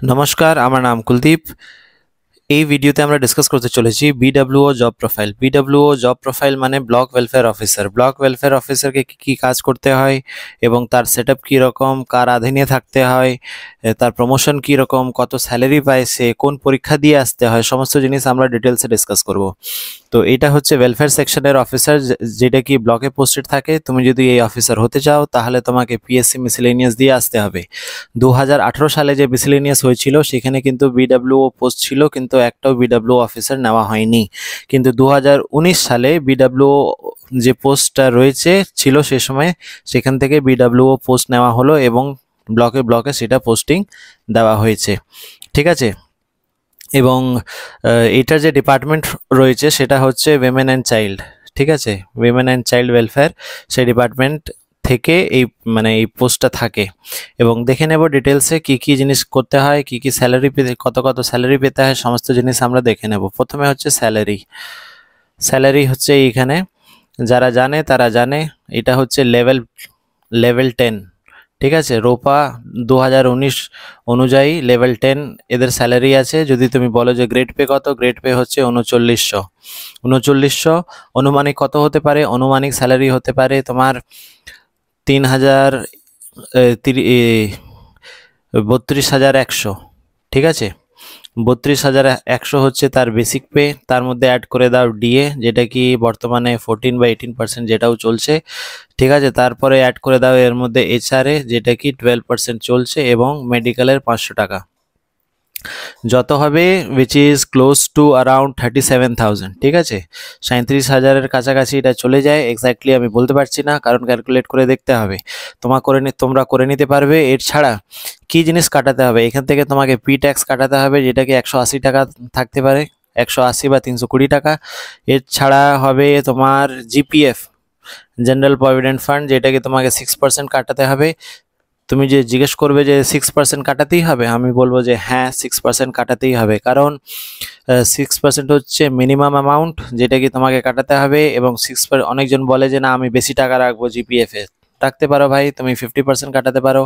नमस्कार আমার নাম কুলদীপ। এই ভিডিওতে আমরা ডিসকাস করতে চলেছি বিডব্লিউও জব প্রোফাইল। বিডব্লিউও জব প্রোফাইল মানে block welfare officer. Block welfare অফিসারকে কি কাজ করতে হয় এবং তার সেটআপ কি রকম, কার অধীনে থাকতে হয়, তার প্রমোশন কি রকম, কত স্যালারি পায় সে, কোন পরীক্ষা দিয়ে আসতে হয়, সমস্ত জিনিস আমরা ডিটেলসে ডিসকাস করব। তো এটা হচ্ছে ওয়েলফেয়ার সেকশনের অফিসার, যেটা কি ব্লকে পোস্টেড থাকে। তুমি যদি এই অফিসার হতে চাও তাহলে তোমাকে পিএসসি মিসেলেনিয়াস দিয়ে আসতে হবে। 2018 সালে যে মিসেলেনিয়াস হয়েছিল সেখানে কিন্তু বিডব্লিউও পোস্ট ছিল, কিন্তু একটাও বিডব্লিউও অফিসার নেওয়া হয়নি। কিন্তু 2019 সালে বিডব্লিউও যে পোস্টটা রয়েছে ছিল সে সময়, সেখান থেকে বিডব্লিউও পোস্ট নেওয়া হলো এবং ব্লকে ব্লকে সেটা পোস্টিং দেওয়া হয়েছে। ঠিক আছে। এবং এটার যে ডিপার্টমেন্ট রয়েছে সেটা হচ্ছে উইমেন অ্যান্ড চাইল্ড। ঠিক আছে, উইমেন অ্যান্ড চাইল্ড ওয়েলফেয়ার সেই ডিপার্টমেন্ট থেকে এই পোস্টটা থাকে। এবং দেখে নেব ডিটেলসে কি কি জিনিস করতে হয়, কি কি স্যালারি পেতে, কত কত স্যালারি পেতে হয়, সমস্ত জিনিস আমরা দেখে নেব। প্রথমে হচ্ছে স্যালারি। স্যালারি হচ্ছে এইখানে, যারা জানে তারা জানে, এটা হচ্ছে লেভেল 10। ঠিক আছে, রোপা 2019 অনুযায়ী লেভেল 10 এদের স্যালারি আছে। যদি তুমি বলো যে গ্রেড পে কত, গ্রেড পে হচ্ছে 3900। অনুমানিক কত হতে পারে? অনুমানিক স্যালারি হতে পারে তোমার 32,100। ঠিক আছে, 32,100 হচ্ছে তার বেসিক পে। তার মধ্যে অ্যাড করে দাও ডিএ, যেটা কি বর্তমানে 14 বা 18% যেটাও চলছে। ঠিক আছে, তারপরে অ্যাড করে দাও এর মধ্যে এইচআরএ, যেটা কি 12% চলছে, এবং মেডিকেলের 500 টাকা যত হবে, which is close two around 37,000। ঠিক আছে, 37,000-এর কাছাকাছি এটা চলে যায়। এক্স্যাক্টলি আমি বলতে পারছি না, কারণ ক্যালকুলেট করে দেখতে হবে। তোমরা করে নিতে পারবে। এর ছাড়া কি জিনিস কাটাতে হবে, এখান থেকে তোমাকে পি ট্যাক্স কাটাতে হবে, যেটা কি 180 টাকা থাকতে পারে, 180 বা 320 টাকা। এর ছাড়া হবে তোমার জিপিএফ, জেনারেল প্রভিডেন্ট ফান্ড, যেটাকে তোমাকে 6% কাটাতে হবে। তুমি যে জিজ্ঞেস করবে যে 6% কাটাতেই হবে, আমি বলবো যে হ্যাঁ, 6% কাটাতেই হবে, কারণ 6% হচ্ছে মিনিমাম অ্যামাউন্ট যেটা কি তোমাকে কাটাতে হবে। এবং অনেকজন বলে যে না, আমি বেশি টাকা রাখবো জিপিএফ এ। রাখতে পারো ভাই, তুমি 50% কাটাতে পারো,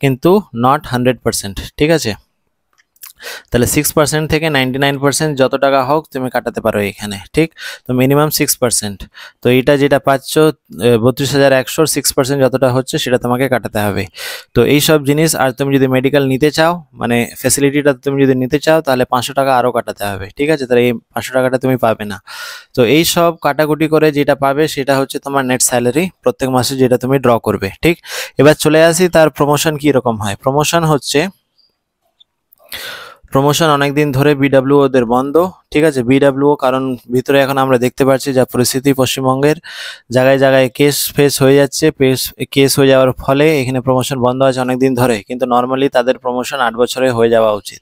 কিন্তু নট 100%। ঠিক আছে, তাহলে 6% থেকে 99% যত টাকা হোক তুমি কাটাতে পারো এখানে। ঠিক, তো মিনিমাম 6%। তো এটা যেটা পাচ্ছ 32,100, 6% যতটা হচ্ছে সেটা তোমাকে কাটাতে হবে। তো এই সব জিনিস। আর তুমি যদি মেডিকেল নিতে চাও, মানে ফ্যাসিলিটিটা তুমি যদি নিতে চাও, তাহলে 500 টাকা আরও কাটাতে হবে। ঠিক আছে, তাহলে এই 500 টাকাটা তুমি পাবে না। তো এই সব কাটাকুটি করে যেটা পাবে সেটা হচ্ছে তোমার নেট স্যালারি প্রত্যেক মাসে, যেটা তুমি ড্র করবে। ঠিক, এবার চলে আসি তার প্রমোশন কি রকম হয়। প্রমোশন অনেকদিন ধরে বিডব্লিউ ওদের বন্ধ। ঠিক আছে, বিডব্লিউ কারণ ভিতরে এখন আমরা দেখতে পাচ্ছি যা পরিস্থিতি পশ্চিমবঙ্গের, জায়গায় জায়গায় কেস হয়ে যাচ্ছে। কেস হয়ে যাওয়ার ফলে এখানে প্রমোশন বন্ধ আছে অনেকদিন ধরে। কিন্তু নর্মালি তাদের প্রমোশন 8 বছরে হয়ে যাওয়া উচিত।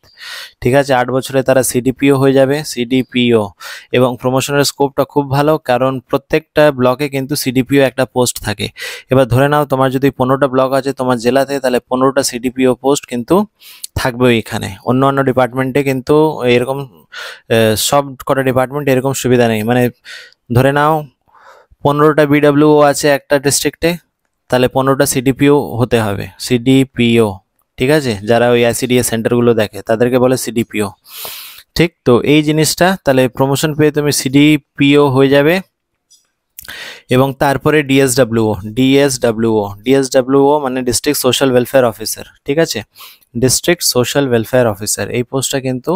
ঠিক আছে, 8 বছরে তারা সিডিপিও হয়ে যাবে, সিডিপিও। এবং প্রমোশনের স্কোপটা খুব ভালো, কারণ প্রত্যেকটা ব্লকে কিন্তু সিডিপিও একটা পোস্ট থাকে। এবার ধরে নাও তোমার যদি 15টা ব্লক আছে তোমার জেলাতে, তাহলে 15টা সিডিপিও পোস্ট কিন্তু থাকবে এখানে। অন্য ডিপার্টমেন্টে কিন্তু এরকম সব কটা ডিপার্টমেন্ট এরকম সুবিধা নেই। মানে ধরে নাও 15টা বিডব্লিউও আছে একটা ডিস্ট্রিক্টে, তাহলে 15টা সিডিপিও হতে হবে, সিডিপিও। ঠিক আছে, যারা ওই আইসিডিএস সেন্টারগুলো দেখে তাদেরকে বলে সিডিপিও। ঠিক, তো এই জিনিসটা, তাহলে প্রমোশন পেয়ে তুমি সিডিপিও হয়ে যাবে। এবং তারপরে ডিএসডব্লিউও মানে ডিস্ট্রিক্ট সোশ্যাল ওয়েলফেয়ার অফিসার। ঠিক আছে, ডিস্ট্রিক্ট সোশ্যাল ওয়েলফেয়ার অফিসার এই পোস্টটা কিন্তু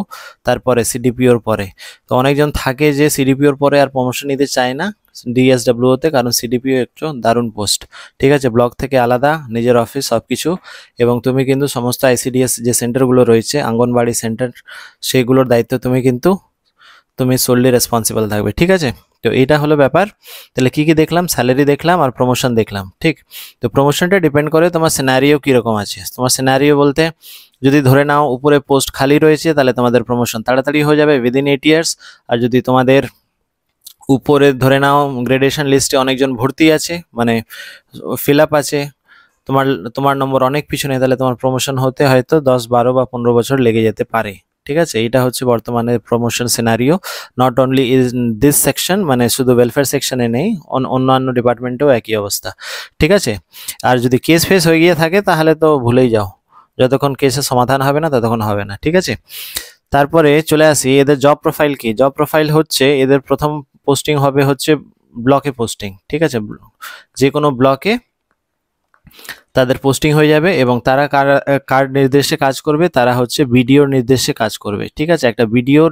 তারপরে সিডিপিওর পরে। তো অনেকজন থাকে যে সিডিপিওর পরে আর প্রমোশন নিতে চায় না ডিএসডব্লিউতে, কারণ সিডিপিও একটু দারুণ পোস্ট। ঠিক আছে, ব্লক থেকে আলাদা, নিজের অফিস সব কিছু। এবং তুমি কিন্তু সমস্ত আইসিডিএস যে সেন্টারগুলো রয়েছে, অঙ্গনবাড়ি সেন্টার, সেগুলোর দায়িত্ব তুমি সোললি রেসপন্সিবল থাকবে। ঠিক আছে, তো এটা হলো ব্যাপার। তাহলে কি কি দেখলাম? স্যালারি দেখলাম আর প্রমোশন দেখলাম। ঠিক, তো প্রমোশনটা ডিপেন্ড করে তোমার সিনারিও কীরকম আছে। তোমার সিনারিও বলতে, যদি ধরে নাও উপরে পোস্ট খালি রয়েছে, তাহলে তোমাদের প্রমোশন তাড়াতাড়ি হয়ে যাবে, উইদিন 8 ইয়ার্স। আর যদি তোমাদের উপরে ধরে নাও গ্রেডেশন লিস্টে অনেকজন ভর্তি আছে, মানে ফিল আপ আছে, তোমার নম্বর অনেক পিছনে, তাহলে তোমার প্রমোশন হতে হয়তো 10, 12 বা 15 বছর লেগে যেতে পারে। ঠিক আছে, এটা হচ্ছে বর্তমানে promotion scenario. Not only in this section, মানে শুধু ওয়েলফেয়ার সেকশনে নেই, অন্যান্য ডিপার্টমেন্টেও একই অবস্থা। ঠিক আছে, আর যদি কেস ফেস হয়ে গিয়ে থাকে তাহলে তো ভুলেই যাও, যতক্ষণ কেসের সমাধান হবে না ততক্ষণ হবে না, ঠিক আছে। তারপরে চলে আসি এদের জব প্রোফাইল কি। জব প্রোফাইল হচ্ছে এদের প্রথম পোস্টিং হবে হচ্ছে ব্লকে পোস্টিং, ঠিক আছে। যে কোনো ব্লকে তাদের পোস্টিং হয়ে যাবে এবং তারা কার নির্দেশে কাজ করবে, তারা হচ্ছে বিডিওর নির্দেশে কাজ করবে, ঠিক আছে। একটা বিডিওর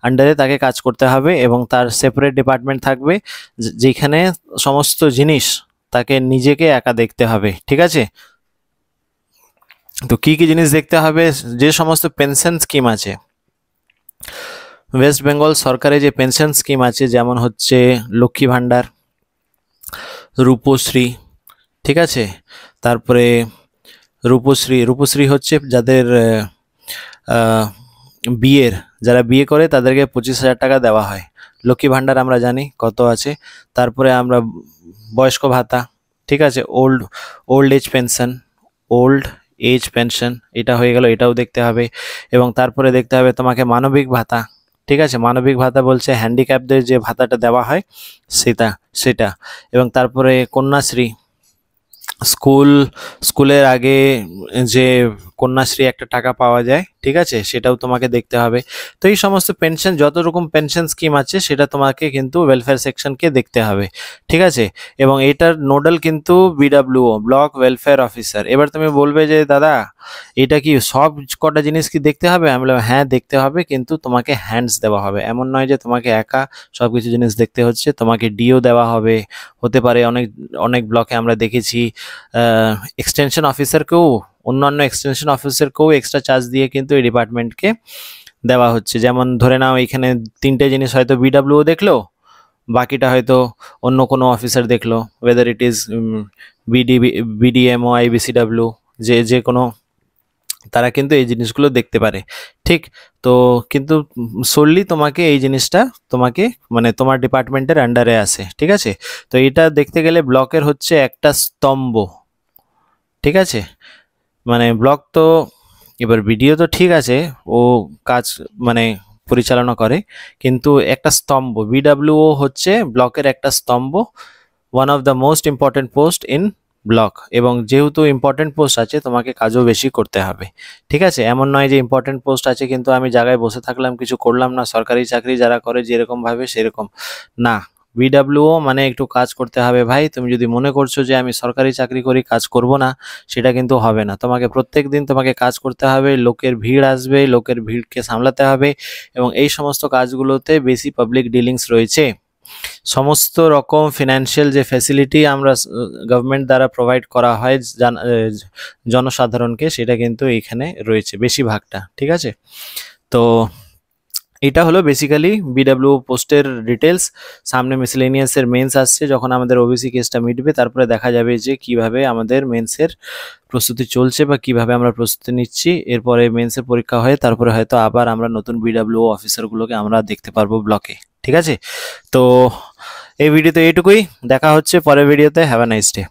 আন্ডারে তাকে কাজ করতে হবে এবং তার সেপারেট ডিপার্টমেন্ট থাকবে যেখানে সমস্ত জিনিস তাকে নিজেকে একা দেখতে হবে, ঠিক আছে। তো কি কি জিনিস দেখতে হবে, যে সমস্ত পেনশন স্কিম আছে ওয়েস্ট বেঙ্গল সরকারের, যে পেনশন স্কিম আছে যেমন হচ্ছে লক্ষ্মী ভাণ্ডার, রূপশ্রী, ঠিক আছে। তারপরে রূপশ্রী হচ্ছে যাদের যারা বিয়ে করে তাদেরকে 25,000 টাকা দেওয়া হয়। লক্ষ্মী ভাণ্ডার আমরা জানি কত আছে। তারপরে আমরা বয়স্ক ভাতা, ঠিক আছে, ওল্ড এজ পেনশন এটা হয়ে গেল, এটাও দেখতে হবে। এবং তারপরে দেখতে হবে তোমাকে মানবিক ভাতা, ঠিক আছে। মানবিক ভাতা বলছে হ্যান্ডিক্যাপদের যে ভাতাটা দেওয়া হয় সেটা। এবং তারপরে কন্যাশ্রী, স্কুলের আগে যে কন্যাশ্রী একটা টাকা পাওয়া যায়, ঠিক আছে, সেটাও তোমাকে দেখতে হবে। তো এই সমস্ত পেনশন, যত রকম পেনশন স্কিম আছে সেটা তোমাকে কিন্তু ওয়েলফেয়ার সেকশনকে দেখতে হবে, ঠিক আছে। এবং এটার নোডাল কিন্তু বিডব্লিউও, ব্লক ওয়েলফেয়ার অফিসার। এবার তুমি বলবে যে দাদা এটা কি সব কটা জিনিস কি দেখতে হবে? আমি বললাম হ্যাঁ দেখতে হবে, কিন্তু তোমাকে হ্যান্ডস দেওয়া হবে। এমন নয় যে তোমাকে একা সব কিছু জিনিস দেখতে হচ্ছে, তোমাকে ডিও দেওয়া হবে। হতে পারে অনেক অনেক ব্লকে আমরা দেখেছি এক্সটেনশন অফিসারকেও, অন্যান্য এক্সটেনশন অফিসারকেও এক্সট্রা চার্জ দিয়ে কিন্তু এই ডিপার্টমেন্টকে দেওয়া হচ্ছে। যেমন ধরে নাও এখানে 3টে জিনিস হয়তো বিডব্লিউও দেখলো, বাকিটা হয়তো অন্য কোনো অফিসার দেখলো, ওয়েদার ইট ইজ বিডিএমও, আইবিসিডব্লিউ, যে কোনো, তারা কিন্তু এই জিনিসগুলো দেখতে পারে, ঠিক। তো কিন্তু সোললি তোমাকে এই জিনিসটা তোমাকে মানে তোমার ডিপার্টমেন্টের আন্ডারে আসে, ঠিক আছে। তো এটা দেখতে গেলে ব্লকের হচ্ছে একটা স্তম্ভ, ঠিক আছে। মানে ব্লক তো, এবার বিডিও তো ঠিক আছে, ও কাজ মানে পরিচালনা করে, কিন্তু একটা স্তম্ভ, বিডব্লিউও হচ্ছে ব্লকের একটা স্তম্ভ, one of the most important post in block. এবং যেহেতু ইম্পর্টেন্ট পোস্ট আছে তোমাকে কাজও বেশি করতে হবে, ঠিক আছে। এমন নয় যে ইম্পর্টেন্ট পোস্ট আছে কিন্তু আমি জায়গায় বসে থাকলাম, কিছু করলাম না, সরকারি চাকরি যারা করে যেরকম ভাবে সেরকম না। বিডব্লিউও মানে একটু কাজ করতে হবে ভাই। তুমি যদি মনে করছো যে আমি সরকারি চাকরি করি কাজ করব না, সেটা কিন্তু হবে না। তোমাকে প্রত্যেক দিন তোমাকে কাজ করতে হবে, লোকের ভিড় আসবে, লোকের ভিড়কে সামলাতে হবে, এবং এই সমস্ত কাজগুলোতে বেশি পাবলিক ডিলিংস রয়েছে। সমস্ত রকম ফিনান্সিয়াল যে ফ্যাসিলিটি আমরা গভর্নমেন্ট দ্বারা প্রোভাইড করা হয় জনসাধারণকে, সেটা কিন্তু এইখানে রয়েছে বেশিরভাগটা, ঠিক আছে। তো এটা হলো বেসিক্যালি বিডব্লিউ পোস্টের ডিটেলস। সামনে মিসেলেনিয়াসের মেন্স আসছে, যখন আমাদের ওবিসি কেসটা মিটবে তারপরে দেখা যাবে যে কিভাবে আমাদের মেন্সের প্রস্তুতি চলছে বা কিভাবে আমরা প্রস্তুতি নিচ্ছি। এরপরে মেন্সের পরীক্ষা হয়ে তারপরে হয়তো আবার আমরা নতুন বিডব্লিউ অফিসারগুলোকে আমরা দেখতে পারবো ব্লকে, ঠিক আছে। তো এই ভিডিওতে এইটুকুই, দেখা হচ্ছে পরের ভিডিওতে। Have a nice day.